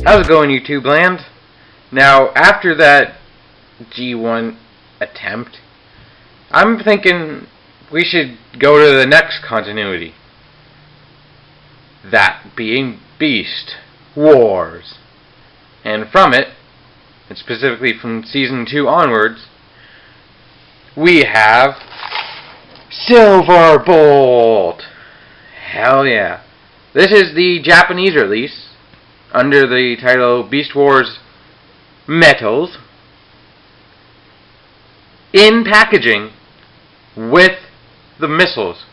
How's it going, YouTube land? Now, after that G1 attempt, I'm thinking we should go to the next continuity. That being Beast Wars. And from it, and specifically from Season 2 onwards, we have Silverbolt! Hell yeah. This is the Japanese release, under the title Beast Wars Metals, in packaging with the missiles.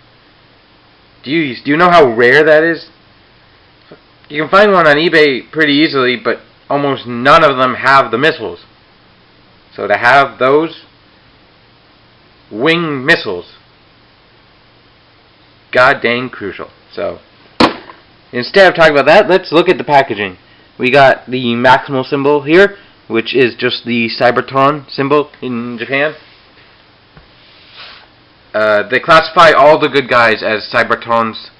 Do you know how rare that is? You can find one on eBay pretty easily, but almost none of them have the missiles. So to have those wing missiles, god dang crucial. So instead of talking about that, let's look at the packaging. We got the Maximal symbol here, which is just the Cybertron symbol in Japan. They classify all the good guys as Cybertrons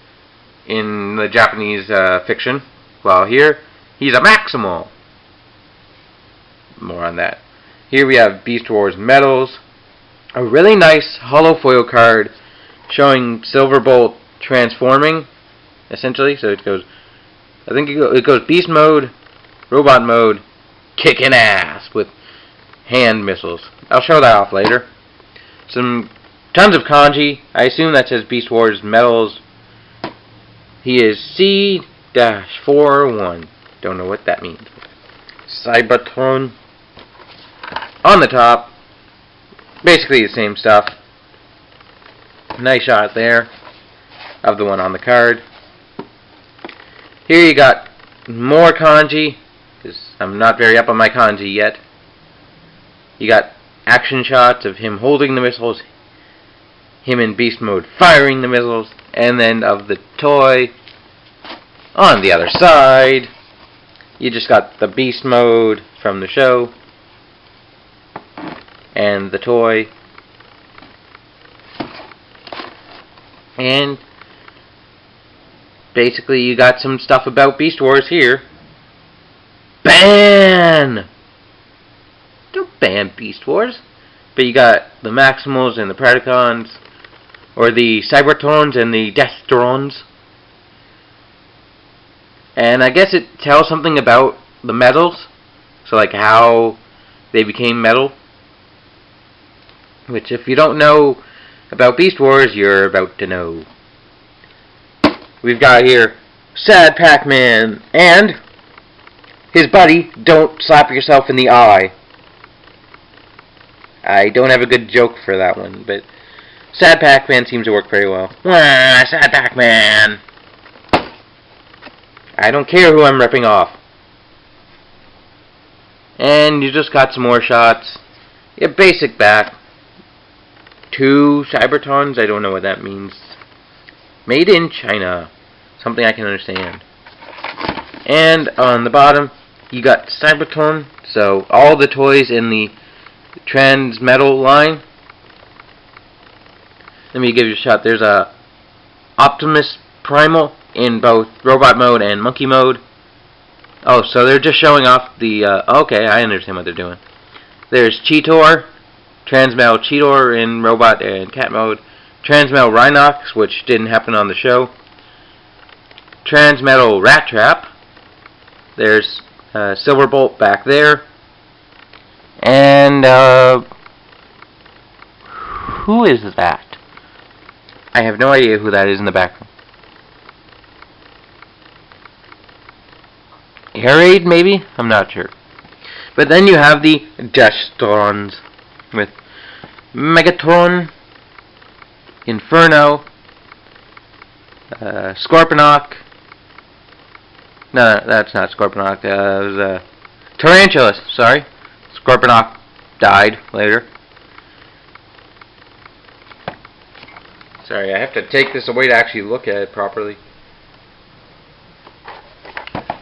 in the Japanese fiction. While here, he's a Maximal. More on that. Here we have Beast Wars Metals. A really nice hollow foil card showing Silverbolt transforming, essentially. So it goes, I think it goes Beast Mode, Robot Mode, kicking ass with hand missiles. I'll show that off later. Tons of kanji. I assume that says Beast Wars Metals. He is C-41. Don't know what that means. Cybertron on the top. Basically the same stuff. Nice shot there of the one on the card. Here you got more kanji, because I'm not very up on my kanji yet. You got action shots of him holding the missiles, him in beast mode firing the missiles, and then of the toy on the other side. You just got the beast mode from the show and the toy. And basically you got some stuff about Beast Wars here. Ban! Don't ban Beast Wars. But you got the Maximals and the Predacons, or the Cybertrons and the Deathrons. And I guess it tells something about the metals. So like how they became metal. Which if you don't know about Beast Wars, you're about to know. We've got here Sad Pac-Man and his buddy, Don't Slap Yourself in the Eye. I don't have a good joke for that one, but Sad Pac-Man seems to work very well. Sad Pac-Man! I don't care who I'm ripping off. And you just got some more shots. Yeah, basic back. 2 Cybertrons, I don't know what that means. Made in China. Something I can understand. And on the bottom, you got Cybertron. So all the toys in the Transmetal line. Let me give you a shot. There's a Optimus Primal in both robot mode and monkey mode. Oh, so they're just showing off the... okay, I understand what they're doing. There's Cheetor, Transmetal Cheetor in robot and cat mode. Transmetal Rhinox, which didn't happen on the show. Transmetal Rat Trap. There's Silverbolt back there. And, who is that? I have no idea who that is in the background. Air Raid, maybe? I'm not sure. But then you have the Deathrons with Megatron, Inferno, Scorponok. No, that's not Scorponok. It was Tarantulas. Sorry, Scorponok died later. Sorry, I have to take this away to actually look at it properly.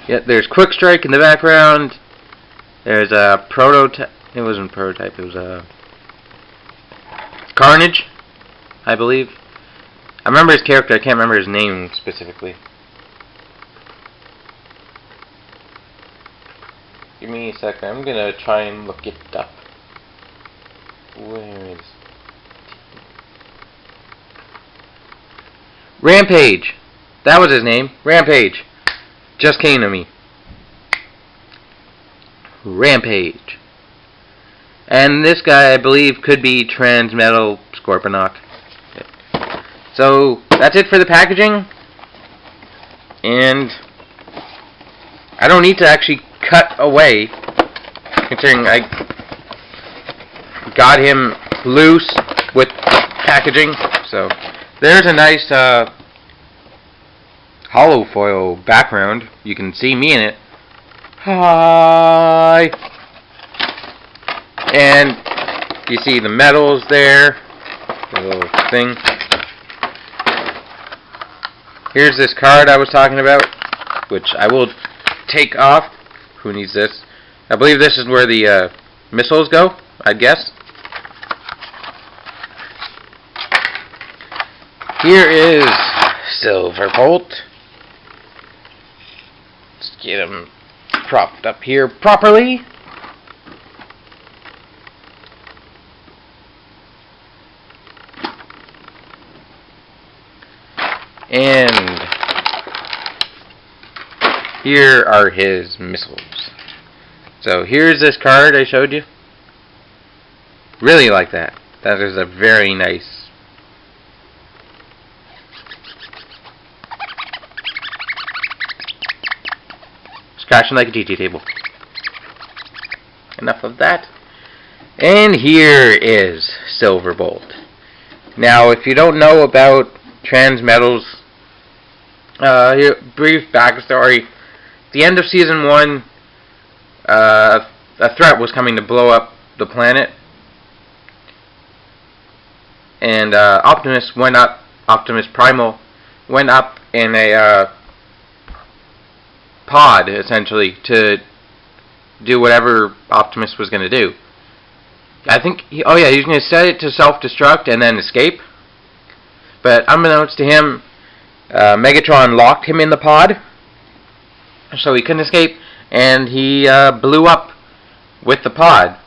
Yeah, there's Quick Strike in the background. There's a prototype. It wasn't a prototype. It was a Carnage, I believe. I remember his character. I can't remember his name specifically. Give me a second. I'm gonna try and look it up. Where is Rampage? That was his name. Rampage. Just came to me. Rampage. And this guy, I believe, could be Transmetal Scorponok. So, that's it for the packaging. And I don't need to actually cut away, considering I got him loose with packaging. So, there's a nice hollow foil background. You can see me in it. Hi! And you see the metals there, the little thing. Here's this card I was talking about, which I will take off. Who needs this? I believe this is where the missiles go, I guess. Here is Silverbolt. Let's get him propped up here properly. And here are his missiles. So here's this card I showed you. Really like that. That is a very nice. Scratching like a GT table. Enough of that. And here is Silverbolt. Now, if you don't know about Transmetals, here, brief backstory. At the end of Season 1, a threat was coming to blow up the planet. And Optimus Primal went up in a pod, essentially, to do whatever Optimus was going to do. I think, he was going to set it to self-destruct and then escape. But unbeknownst to him, Megatron locked him in the pod, so he couldn't escape, and he blew up with the pod,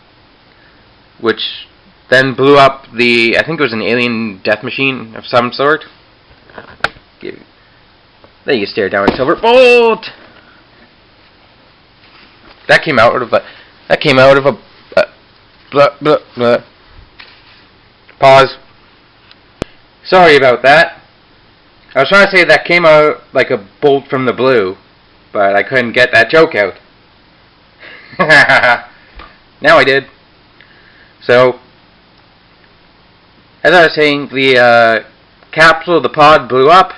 which then blew up the, I think it was an alien death machine of some sort. There you stare down at Silverbolt. That came out of a blah, blah, blah. Pause. Sorry about that. I was trying to say that came out like a bolt from the blue, but I couldn't get that joke out. Now I did. So, as I was saying, the capsule of the pod blew up.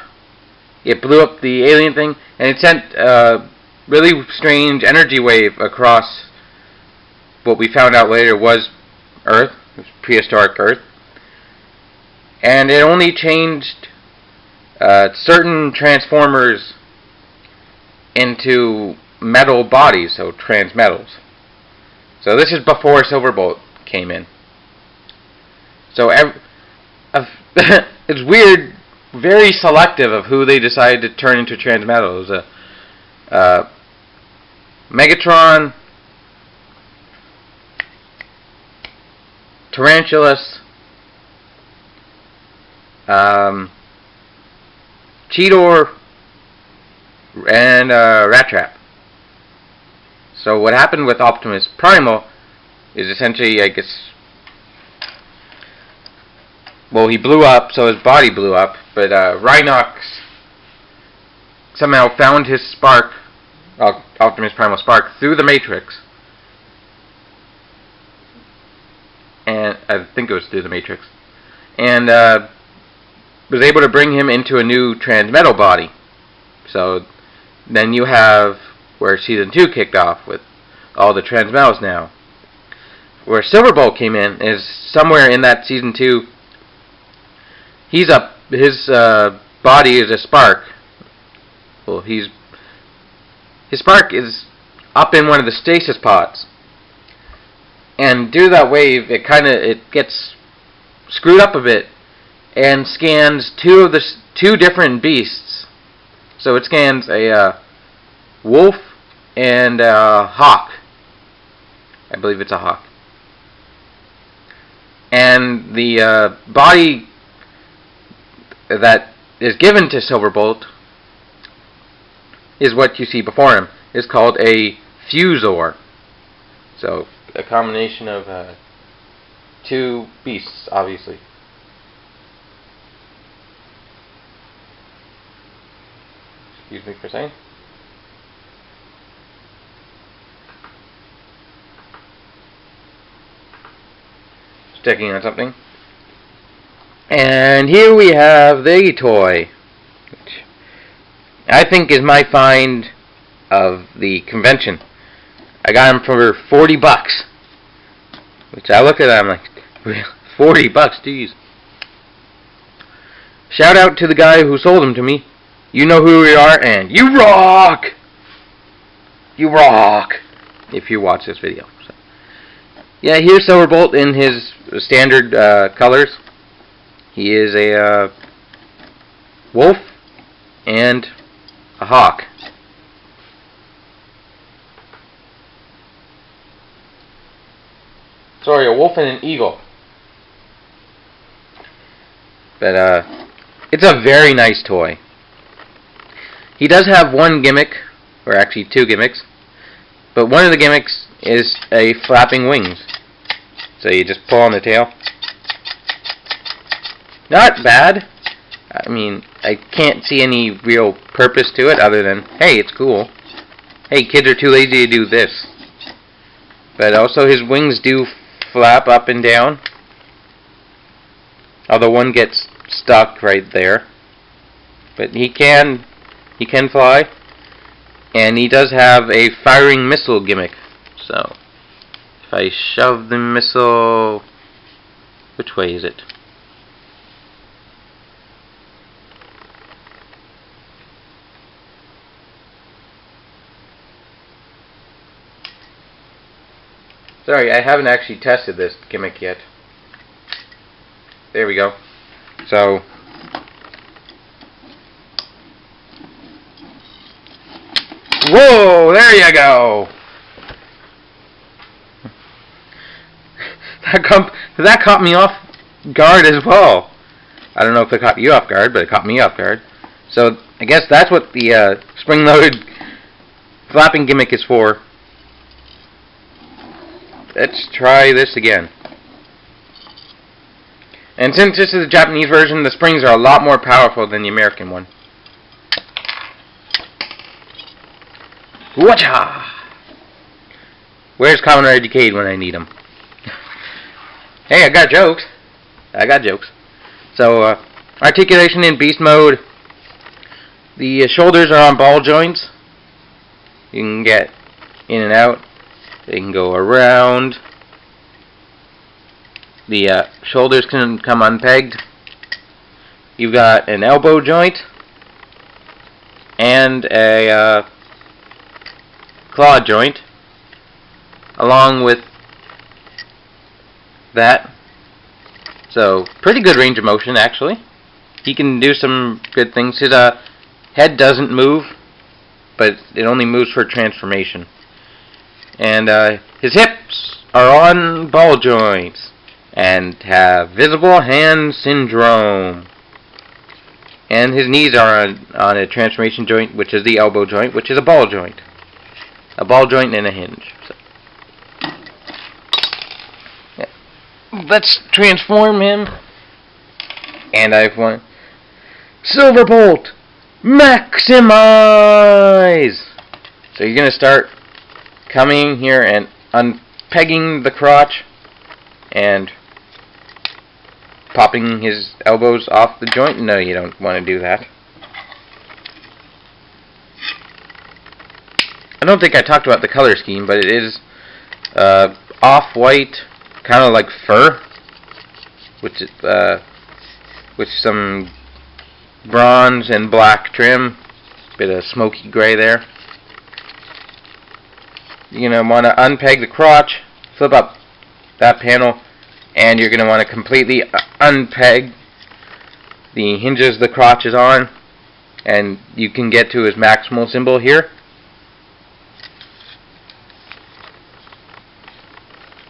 It blew up the alien thing, and it sent a really strange energy wave across what we found out later was Earth. It was prehistoric Earth. And it only changed certain transformers into metal bodies, so transmetals. So this is before Silverbolt came in. So it's weird, very selective of who they decided to turn into transmetals. Megatron, Tarantulas, Cheetor, and Rat Trap. So what happened with Optimus Primal is essentially, I guess, well, he blew up, so his body blew up, but Rhinox somehow found his spark, Optimus Primal spark, through the Matrix. And I think it was through the Matrix. And was able to bring him into a new transmetal body. So then you have where Season 2 kicked off with all the transmetals now. Where Silverbolt came in is somewhere in that Season 2. His body is a spark. Well, his spark is up in one of the stasis pods. And due to that wave, it gets screwed up a bit and scans two different beasts. So it scans a wolf and a hawk. I believe it's a hawk. And the body that is given to Silverbolt is what you see before him. It's called a fusor. So a combination of two beasts, obviously. Excuse me for a second. Checking on something. And here we have the toy, which I think is my find of the convention. I got him for $40, which I look at that, I'm like, $40, geez. Shout out to the guy who sold him to me. You know who we are, and you rock! You rock! If you watch this video. So. Yeah, here's Silverbolt in his standard colors. He is a wolf and a hawk. Sorry, a wolf and an eagle. But it's a very nice toy. He does have one gimmick, or actually two gimmicks, but one of the gimmicks is a flapping wings. So you just pull on the tail. Not bad. I mean, I can't see any real purpose to it other than, hey, it's cool. Hey, kids are too lazy to do this. But also his wings do flap up and down. Although one gets stuck right there. But he can fly. And he does have a firing missile gimmick. So, if I shove the missile... Which way is it? Sorry, I haven't actually tested this gimmick yet. There we go. So, whoa, there you go. That caught me off guard as well. I don't know if it caught you off guard, but it caught me off guard. So, I guess that's what the spring-loaded flapping gimmick is for. Let's try this again. And since this is a Japanese version, the springs are a lot more powerful than the American one. Whatcha! Where's Kamen Rider Decade when I need him? Hey, I got jokes. I got jokes. So, articulation in beast mode. The shoulders are on ball joints. You can get in and out. They can go around. The shoulders can come unpegged. You've got an elbow joint and a claw joint, along with that. So, pretty good range of motion, actually. He can do some good things. His head doesn't move, but it only moves for transformation. And his hips are on ball joints and have visible hand syndrome. And his knees are on a transformation joint, which is the elbow joint, which is a ball joint. A ball joint and a hinge. So, yeah. Let's transform him. And I've won. Silverbolt! Maximize! So you're going to start coming here and unpegging the crotch and popping his elbows off the joint. No, you don't want to do that. I don't think I talked about the color scheme, but it is off-white, kind of like fur, with some bronze and black trim, bit of smoky gray there. You're going to want to unpeg the crotch, flip up that panel, and you're going to want to completely unpeg the hinges the crotch is on, and you can get to his maximal symbol here,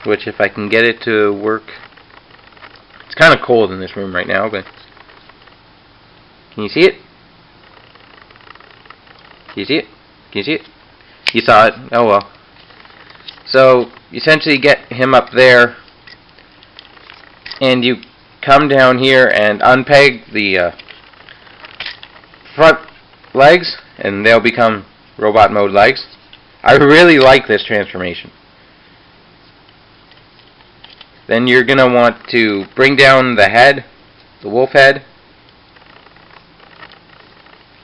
which, if I can get it to work, it's kind of cold in this room right now, but can you see it? Can you see it? Can you see it? You saw it. Oh well. So you essentially get him up there, and you come down here and unpeg the front legs, and they'll become robot mode legs. I really like this transformation. Then you're going to want to bring down the head, the wolf head,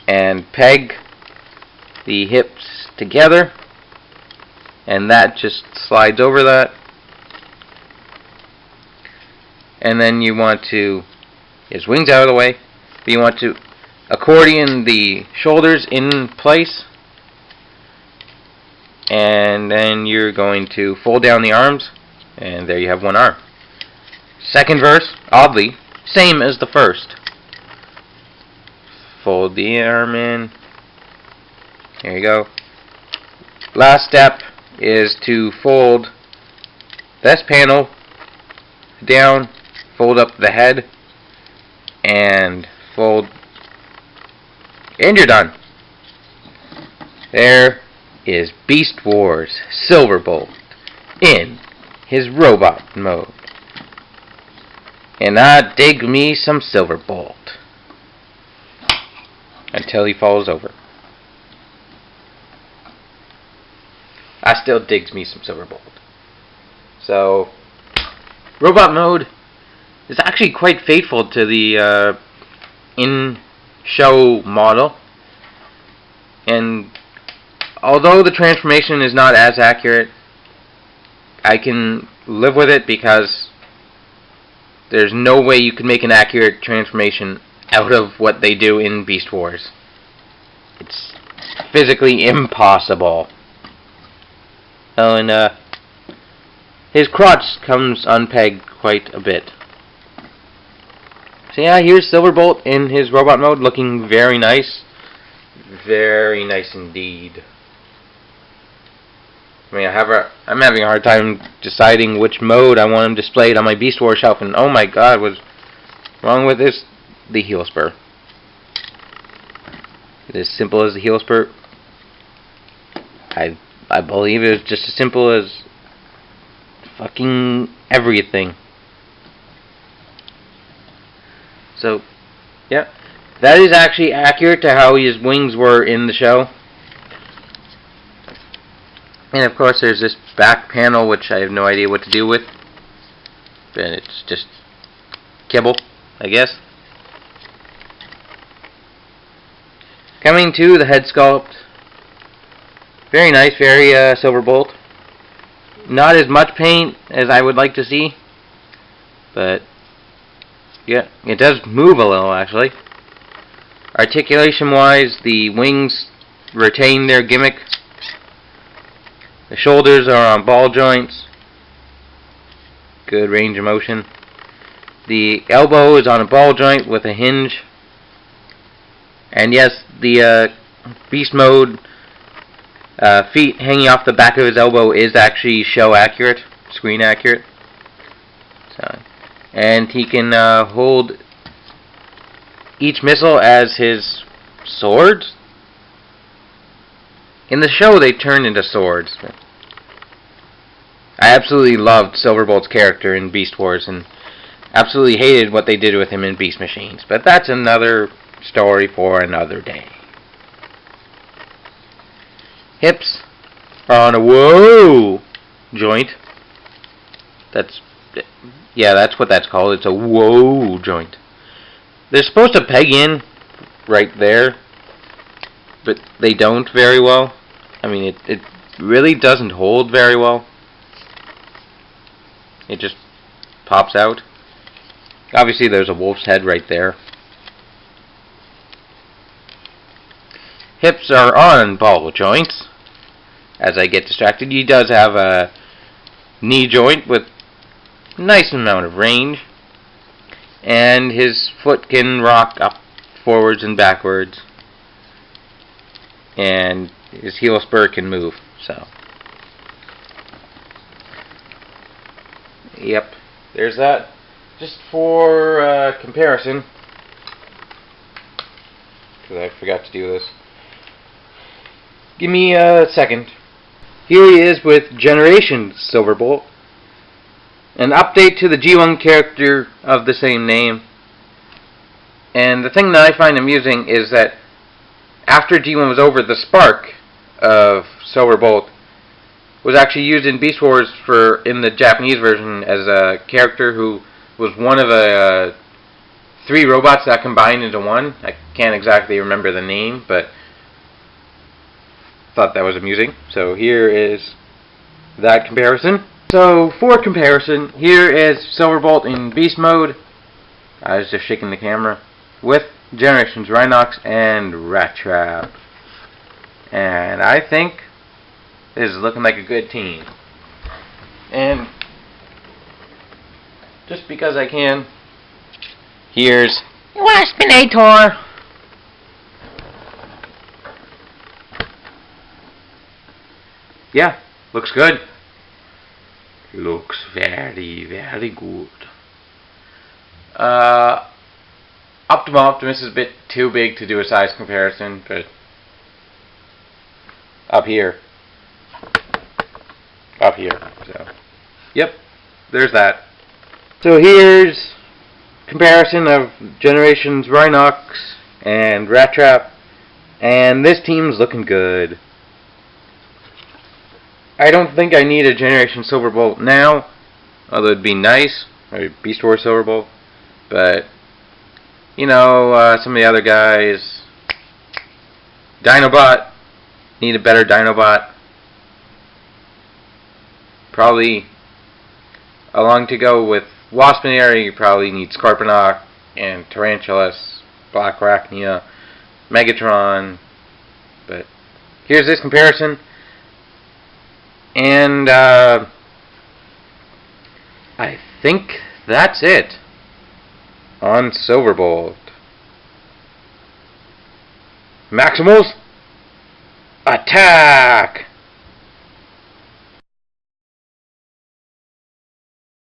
and peg the hips together, and that just slides over that. And then you want to, his wings out of the way, but you want to accordion the shoulders in place, and then you're going to fold down the arms, and there you have one arm. Second verse, oddly, same as the first. Fold the arm in. There you go. Last step is to fold this panel down, fold up the head, and fold, and you're done. There is Beast Wars Silverbolt in his robot mode. And I dig me some Silverbolt until he falls over. I still digs me some Silverbolt. So, robot mode is actually quite faithful to the in-show model. And although the transformation is not as accurate, I can live with it because there's no way you can make an accurate transformation out of what they do in Beast Wars. It's physically impossible. Oh, and his crotch comes unpegged quite a bit. So yeah, here's Silverbolt in his robot mode, looking very nice. Very nice indeed. I mean, I'm having a hard time deciding which mode I want him displayed on my Beast Wars shelf, and oh my god, what's wrong with this? The heel spur. It's as simple as the heel spur. I believe it was just as simple as fucking everything. So, yeah, that is actually accurate to how his wings were in the show. And of course there's this back panel which I have no idea what to do with. But it's just kibble, I guess. Coming to the head sculpt. Very nice, very Silverbolt. Not as much paint as I would like to see. But yeah, it does move a little actually. Articulation wise, the wings retain their gimmick. The shoulders are on ball joints. Good range of motion. The elbow is on a ball joint with a hinge. And yes, the Beast Mode feet hanging off the back of his elbow is actually show accurate, screen accurate. So, and he can hold each missile as his swords. In the show, they turned into swords. I absolutely loved Silverbolt's character in Beast Wars, and absolutely hated what they did with him in Beast Machines. But that's another story for another day. Hips are on a whoa joint. That's Yeah, that's what that's called. It's a whoa joint. They're supposed to peg in right there, but they don't very well. I mean, it really doesn't hold very well. It just pops out. Obviously, there's a wolf's head right there. Hips are on ball joints. As I get distracted, he does have a knee joint with a nice amount of range. And his foot can rock up, forwards and backwards. And his heel spur can move. So, yep, there's that. Just for comparison, because I forgot to do this. Give me a second. Here he is with Generation Silverbolt. An update to the G1 character of the same name. And the thing that I find amusing is that after G1 was over, the spark of Silverbolt was actually used in Beast Wars in the Japanese version as a character who was one of the 3 robots that combined into one. I can't exactly remember the name, but thought that was amusing. So here is that comparison. So for comparison, here is Silverbolt in Beast mode. I was just shaking the camera with Generations Rhinox and Rat Trap. And I think this is looking like a good team. And just because I can, here's Waspinator. Yeah, looks good. Looks very, very good. Optimal Optimus is a bit too big to do a size comparison, but up here. So, yep, there's that. So here's comparison of Generations Rhinox and Rat Trap, and this team's looking good. I don't think I need a Generation Silverbolt now, although it'd be nice, or Beast Wars Silverbolt, but you know, some of the other guys, Dinobot, need a better Dinobot. Probably along to go with Waspinator, you probably need Scorponok and Tarantulas, Black Arachnia, Megatron, but here's this comparison. And I think that's it on Silverbolt. Maximals, attack!